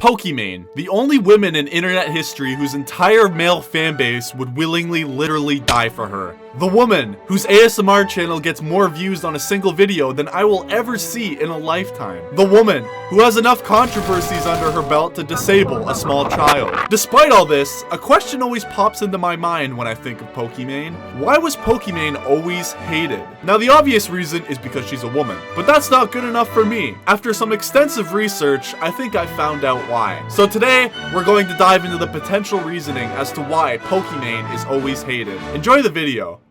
Pokimane, the only woman in internet history whose entire male fanbase would willingly literally die for her. The woman whose ASMR channel gets more views on a single video than I will ever see in a lifetime. The woman who has enough controversies under her belt to disable a small child. Despite all this, a question always pops into my mind when I think of Pokimane. Why was Pokimane always hated? Now the obvious reason is because she's a woman, but that's not good enough for me. After some extensive research, I think I found out why. So today, we're going to dive into the potential reasoning as to why Pokimane is always hated. Enjoy the video.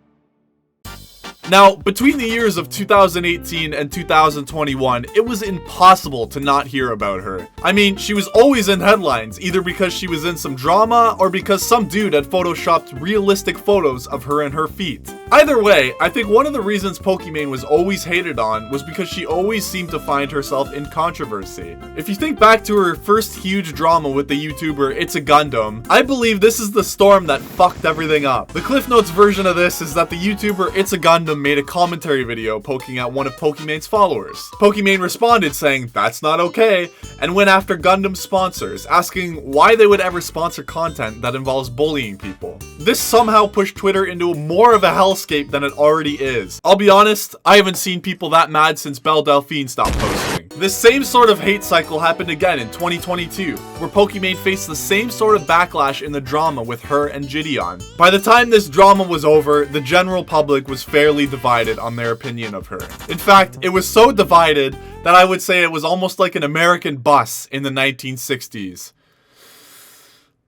Now, between the years of 2018 and 2021, it was impossible to not hear about her. I mean, she was always in headlines, either because she was in some drama or because some dude had photoshopped realistic photos of her and her feet. Either way, I think one of the reasons Pokimane was always hated on was because she always seemed to find herself in controversy. If you think back to her first huge drama with the YouTuber It's a Gundam, I believe this is the storm that fucked everything up. The Cliff Notes version of this is that the YouTuber It's a Gundam made a commentary video poking at one of Pokimane's followers. Pokimane responded saying that's not okay, and went after Gundam sponsors, asking why they would ever sponsor content that involves bullying people. This somehow pushed Twitter into more of a hellscape than it already is. I'll be honest, I haven't seen people that mad since Belle Delphine stopped posting. This same sort of hate cycle happened again in 2022, where Pokimane faced the same sort of backlash in the drama with her and Gideon. By the time this drama was over, the general public was fairly divided on their opinion of her. In fact, it was so divided that I would say it was almost like an American bus in the 1960s.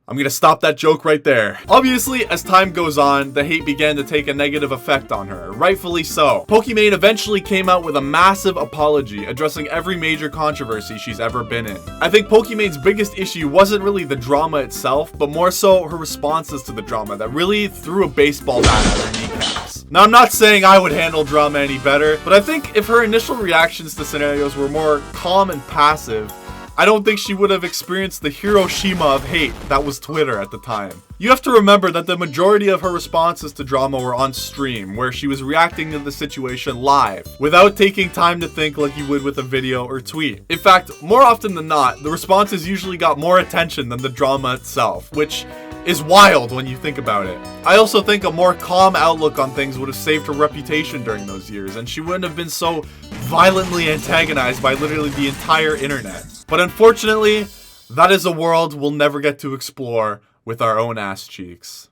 I'm gonna stop that joke right there. Obviously, as time goes on, the hate began to take a negative effect on her, rightfully so. Pokimane eventually came out with a massive apology, addressing every major controversy she's ever been in. I think Pokimane's biggest issue wasn't really the drama itself, but more so her responses to the drama that really threw a baseball bat at her kneecaps. Now, I'm not saying I would handle drama any better, but I think if her initial reactions to scenarios were more calm and passive, I don't think she would have experienced the Hiroshima of hate that was Twitter at the time. You have to remember that the majority of her responses to drama were on stream, where she was reacting to the situation live, without taking time to think like you would with a video or tweet. In fact, more often than not, the responses usually got more attention than the drama itself, which is wild when you think about it. I also think a more calm outlook on things would have saved her reputation during those years, and she wouldn't have been so violently antagonized by literally the entire internet. But unfortunately, that is a world we'll never get to explore with our own ass cheeks.